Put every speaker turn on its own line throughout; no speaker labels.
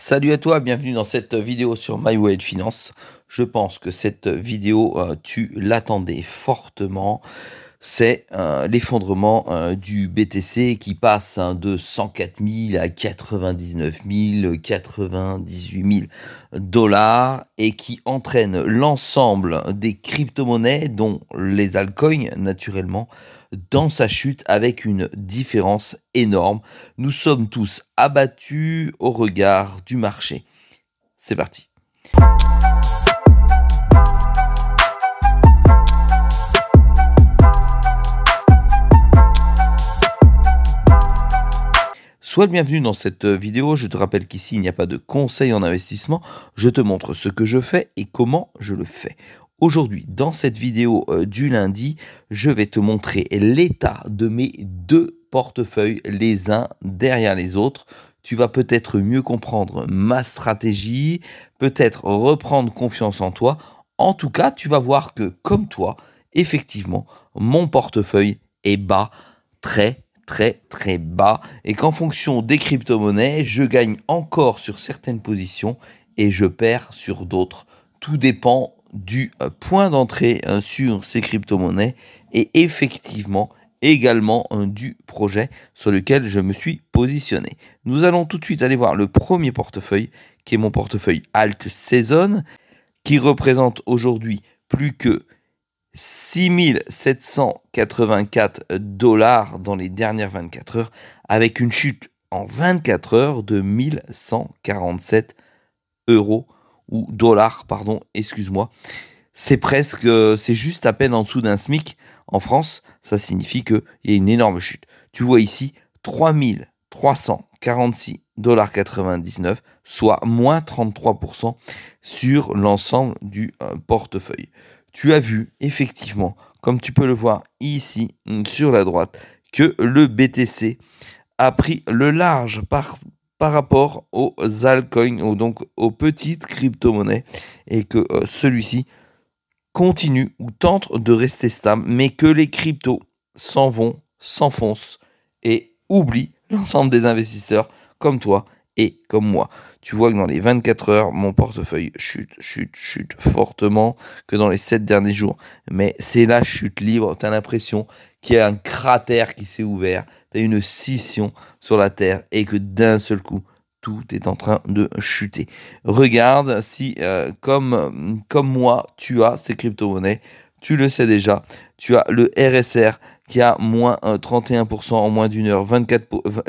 Salut à toi, bienvenue dans cette vidéo sur My Wallet Finance. Je pense que cette vidéo, tu l'attendais fortement. C'est l'effondrement du BTC qui passe de 104 000 à 99 000, 98 000 dollars et qui entraîne l'ensemble des crypto-monnaies, dont les altcoins naturellement, dans sa chute avec une différence énorme. Nous sommes tous abattus au regard du marché. C'est parti. Sois le bienvenu dans cette vidéo. Je te rappelle qu'ici, il n'y a pas de conseil en investissement. Je te montre ce que je fais et comment je le fais. Aujourd'hui, dans cette vidéo du lundi, je vais te montrer l'état de mes deux portefeuilles les uns derrière les autres. Tu vas peut-être mieux comprendre ma stratégie, peut-être reprendre confiance en toi. En tout cas, tu vas voir que, comme toi, effectivement, mon portefeuille est bas, très bas, et qu'en fonction des crypto-monnaies, je gagne encore sur certaines positions et je perds sur d'autres. Tout dépend du point d'entrée sur ces crypto-monnaies et effectivement également du projet sur lequel je me suis positionné. Nous allons tout de suite aller voir le premier portefeuille qui est mon portefeuille Alt Season qui représente aujourd'hui plus que 6 784 dollars dans les dernières 24 heures avec une chute en 24 heures de 1147 euros ou dollars, pardon, excuse-moi. C'est juste à peine en dessous d'un SMIC en France. Ça signifie qu'il y a une énorme chute. Tu vois ici 3346,99 dollars, soit moins 33% sur l'ensemble du portefeuille. Tu as vu effectivement, comme tu peux le voir ici sur la droite, que le BTC a pris le large par rapport aux altcoins, donc aux petites crypto-monnaies, et que celui-ci continue ou tente de rester stable, mais que les cryptos s'en vont, s'enfoncent et oublient l'ensemble des investisseurs comme toi et comme moi. Tu vois que dans les 24 heures, mon portefeuille chute fortement que dans les 7 derniers jours. Mais c'est la chute libre. Tu as l'impression qu'il y a un cratère qui s'est ouvert. Tu as une scission sur la Terre et que d'un seul coup, tout est en train de chuter. Regarde si, comme moi, tu as ces crypto-monnaies. Tu le sais déjà. Tu as le RSR qui a moins 31% en moins d'une heure,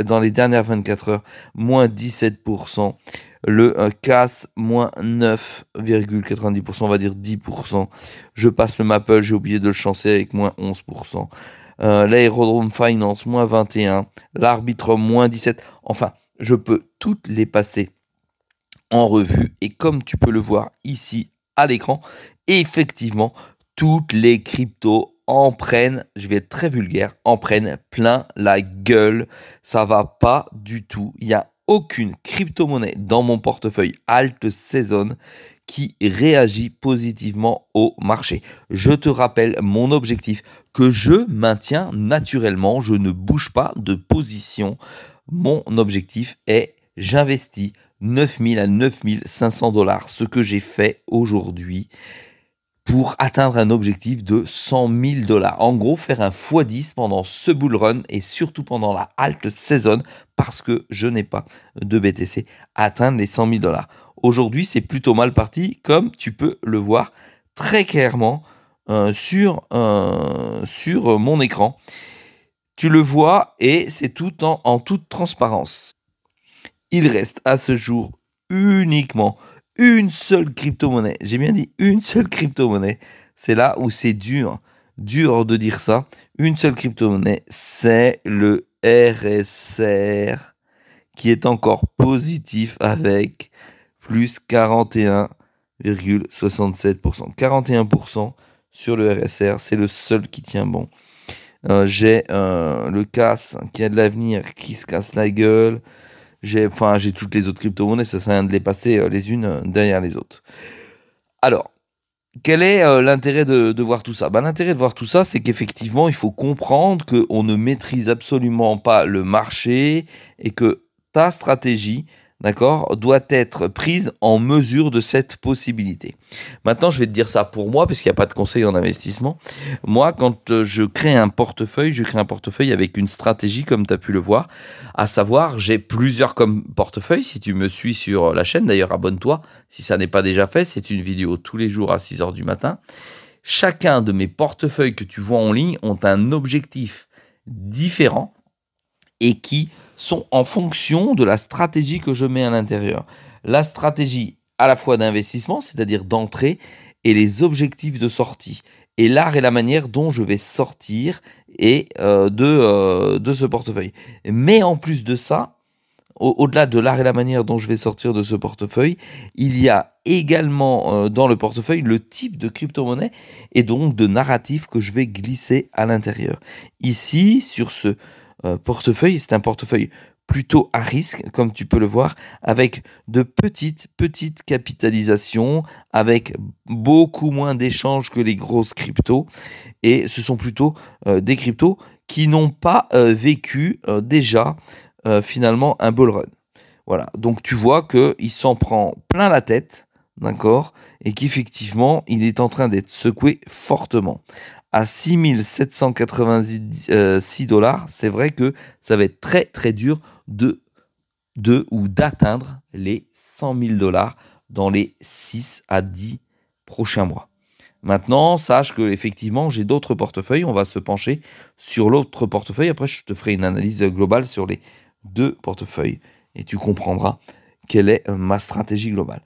dans les dernières 24 heures, moins 17%. Le CAS, moins 9,90%, on va dire 10%. Je passe le Maple, j'ai oublié de le chancer avec moins 11%. L'Aerodrome Finance, moins 21%. L'Arbitrum, moins 17%. Enfin, je peux toutes les passer en revue. Et comme tu peux le voir ici à l'écran, effectivement, toutes les cryptos en prennent, je vais être très vulgaire, en prennent plein la gueule. Ça va pas du tout. Il n'y a aucune crypto-monnaie dans mon portefeuille Alt Season qui réagit positivement au marché. Je te rappelle mon objectif que je maintiens naturellement. Je ne bouge pas de position. Mon objectif est j'investis 9 000 à 9 500 dollars, ce que j'ai fait aujourd'hui, pour atteindre un objectif de 100 000 dollars. En gros, faire un x10 pendant ce bull run et surtout pendant la Alt Season parce que je n'ai pas de BTC, atteindre les 100 000 dollars. Aujourd'hui, c'est plutôt mal parti, comme tu peux le voir très clairement sur mon écran. Tu le vois et c'est tout en toute transparence. Il reste à ce jour uniquement une seule crypto-monnaie. J'ai bien dit une seule crypto-monnaie. C'est là où c'est dur de dire ça. Une seule crypto-monnaie, c'est le RSR qui est encore positif avec plus 41,67%. 41% sur le RSR, c'est le seul qui tient bon. J'ai le CAS qui a de l'avenir, qui se casse la gueule. J'ai toutes les autres crypto-monnaies, ça sert à rien de les passer les unes derrière les autres. Alors, quel est l'intérêt de voir tout ça? L'intérêt de voir tout ça, c'est qu'effectivement, il faut comprendre qu'on ne maîtrise absolument pas le marché et que ta stratégie d'accord, doit être prise en mesure de cette possibilité. Maintenant, je vais te dire ça pour moi, parce qu'il n'y a pas de conseil en investissement. Moi, quand je crée un portefeuille, avec une stratégie, comme tu as pu le voir, à savoir, j'ai plusieurs comme portefeuilles, si tu me suis sur la chaîne, d'ailleurs, abonne-toi, si ça n'est pas déjà fait, c'est une vidéo tous les jours à 6 h du matin. Chacun de mes portefeuilles que tu vois en ligne ont un objectif différent et qui sont en fonction de la stratégie que je mets à l'intérieur. La stratégie à la fois d'investissement, c'est-à-dire d'entrée, et les objectifs de sortie. Et l'art et la manière dont je vais sortir de ce portefeuille. Mais en plus de ça, au-delà de l'art et la manière dont je vais sortir de ce portefeuille, il y a également dans le portefeuille le type de crypto-monnaie et donc de narratif que je vais glisser à l'intérieur. Ici, sur ce portefeuille, c'est un portefeuille plutôt à risque, comme tu peux le voir, avec de petites capitalisations, avec beaucoup moins d'échanges que les grosses cryptos. Et ce sont plutôt des cryptos qui n'ont pas vécu déjà finalement un bull run. Voilà, donc tu vois qu'il s'en prend plein la tête, d'accord, et qu'effectivement, il est en train d'être secoué fortement. À 6 786 $, c'est vrai que ça va être très très dur ou d'atteindre les 100 000 $ dans les 6 à 10 prochains mois. Maintenant, sache que effectivement, j'ai d'autres portefeuilles. On va se pencher sur l'autre portefeuille. Après, je te ferai une analyse globale sur les deux portefeuilles et tu comprendras quelle est ma stratégie globale.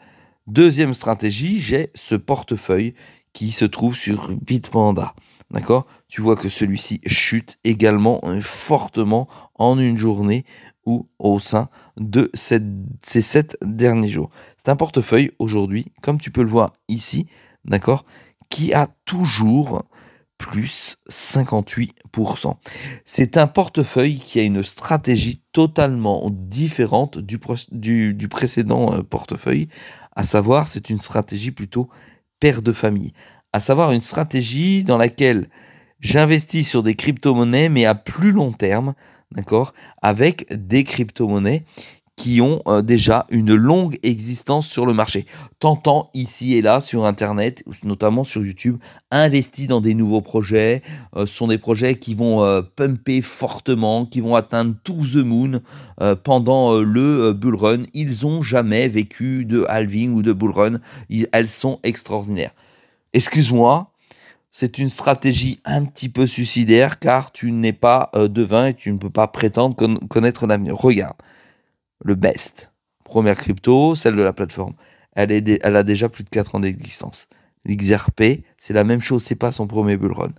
Deuxième stratégie, j'ai ce portefeuille qui se trouve sur Bitpanda. D'accord? Tu vois que celui-ci chute également fortement en une journée ou au sein de ces 7 derniers jours. C'est un portefeuille aujourd'hui, comme tu peux le voir ici, d'accord, qui a toujours plus 58%. C'est un portefeuille qui a une stratégie totalement différente du précédent portefeuille, à savoir c'est une stratégie plutôt père de famille, à savoir une stratégie dans laquelle j'investis sur des crypto-monnaies mais à plus long terme, d'accord, avec des crypto-monnaies qui ont déjà une longue existence sur le marché. T'entends ici et là sur Internet, notamment sur YouTube, investis dans des nouveaux projets. Ce sont des projets qui vont pumper fortement, qui vont atteindre to the moon pendant le bull run. Ils n'ont jamais vécu de halving ou de bull run. Elles sont extraordinaires. Excuse-moi, c'est une stratégie un petit peu suicidaire car tu n'es pas devin et tu ne peux pas prétendre connaître l'avenir. Regarde. Le best, première crypto, celle de la plateforme, elle a déjà plus de 4 ans d'existence. L'XRP, c'est la même chose, c'est pas son premier bull run.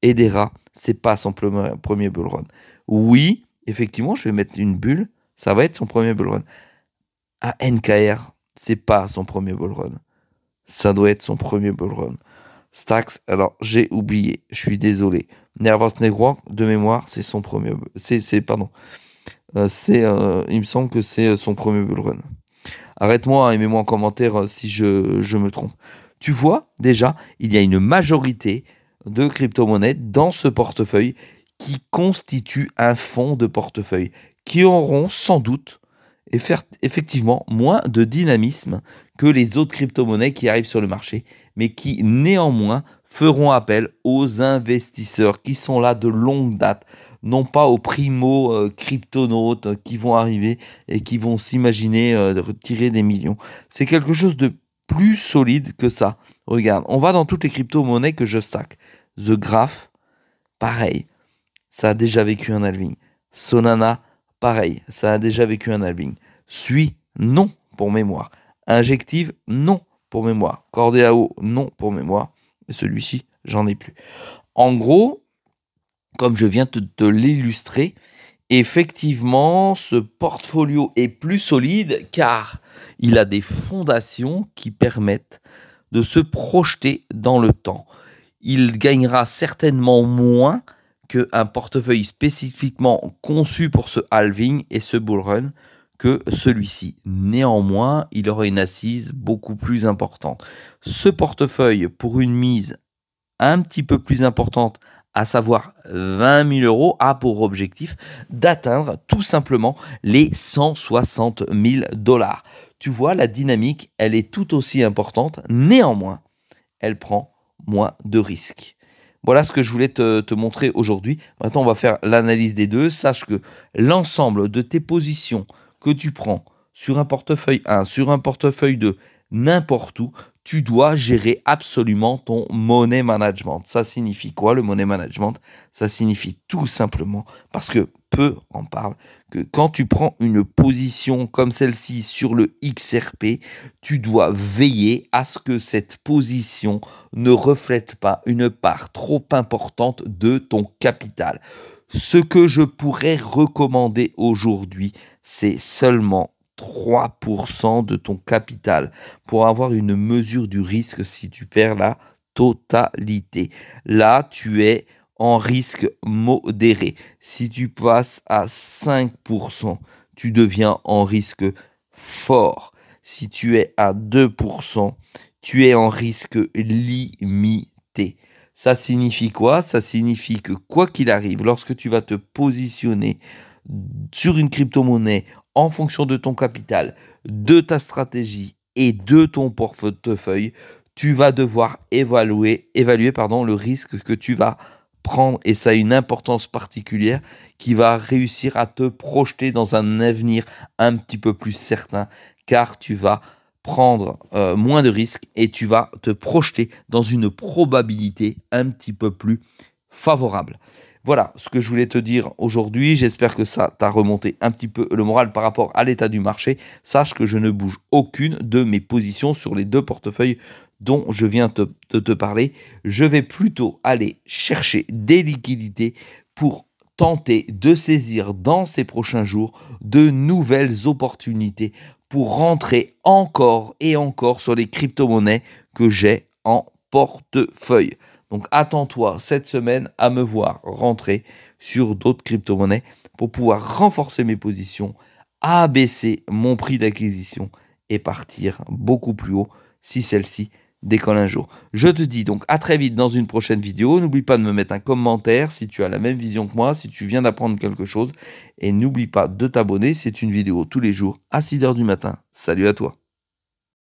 Edera, c'est pas son premier bull run. Oui, effectivement, je vais mettre une bulle, ça va être son premier bull run. NKR, c'est pas son premier bull run. Ça doit être son premier bull run. Stacks, alors j'ai oublié, je suis désolé. Nervous Network, de mémoire, c'est son premier. Pardon. Il me semble que c'est son premier bull run. Arrête-moi et mets-moi en commentaire si je me trompe. Tu vois, déjà, il y a une majorité de crypto-monnaies dans ce portefeuille qui constituent un fonds de portefeuille, qui auront sans doute effectivement moins de dynamisme que les autres crypto-monnaies qui arrivent sur le marché, mais qui néanmoins feront appel aux investisseurs qui sont là de longue date, non pas aux primo-cryptonautes qui vont arriver et qui vont s'imaginer de retirer des millions. C'est quelque chose de plus solide que ça. Regarde, on va dans toutes les crypto-monnaies que je stack. The Graph, pareil, ça a déjà vécu un halving. Solana, pareil, ça a déjà vécu un halving. Sui, non, pour mémoire. Injective, non, pour mémoire. Cordéao, non, pour mémoire. Et celui-ci, j'en ai plus. En gros, comme je viens de te l'illustrer, effectivement, ce portfolio est plus solide car il a des fondations qui permettent de se projeter dans le temps. Il gagnera certainement moins qu'un portefeuille spécifiquement conçu pour ce halving et ce bull run que celui-ci. Néanmoins, il aura une assise beaucoup plus importante. Ce portefeuille, pour une mise un petit peu plus importante à savoir 20 000 euros, a pour objectif d'atteindre tout simplement les 160 000 dollars. Tu vois, la dynamique, elle est tout aussi importante. Néanmoins, elle prend moins de risques. Voilà ce que je voulais te montrer aujourd'hui. Maintenant, on va faire l'analyse des deux. Sache que l'ensemble de tes positions que tu prends sur un portefeuille 1, sur un portefeuille 2, n'importe où, tu dois gérer absolument ton money management. Ça signifie quoi, le money management? Ça signifie tout simplement, parce que peu en parlent, que quand tu prends une position comme celle-ci sur le XRP, tu dois veiller à ce que cette position ne reflète pas une part trop importante de ton capital. Ce que je pourrais recommander aujourd'hui, c'est seulement 3% de ton capital pour avoir une mesure du risque si tu perds la totalité. Là, tu es en risque modéré. Si tu passes à 5%, tu deviens en risque fort. Si tu es à 2%, tu es en risque limité. Ça signifie quoi? Ça signifie que quoi qu'il arrive, lorsque tu vas te positionner sur une crypto-monnaie en fonction de ton capital, de ta stratégie et de ton portefeuille, tu vas devoir évaluer le risque que tu vas prendre, et ça a une importance particulière qui va réussir à te projeter dans un avenir un petit peu plus certain, car tu vas prendre moins de risques et tu vas te projeter dans une probabilité un petit peu plus favorable. Voilà ce que je voulais te dire aujourd'hui. J'espère que ça t'a remonté un petit peu le moral par rapport à l'état du marché. Sache que je ne bouge aucune de mes positions sur les deux portefeuilles dont je viens de te parler. Je vais plutôt aller chercher des liquidités pour tenter de saisir dans ces prochains jours de nouvelles opportunités pour rentrer encore et encore sur les crypto-monnaies que j'ai en portefeuille. Donc attends-toi cette semaine à me voir rentrer sur d'autres crypto-monnaies pour pouvoir renforcer mes positions, abaisser mon prix d'acquisition et partir beaucoup plus haut si celle-ci décolle un jour. Je te dis donc à très vite dans une prochaine vidéo. N'oublie pas de me mettre un commentaire si tu as la même vision que moi, si tu viens d'apprendre quelque chose. Et n'oublie pas de t'abonner, c'est une vidéo tous les jours à 6 h du matin. Salut à toi.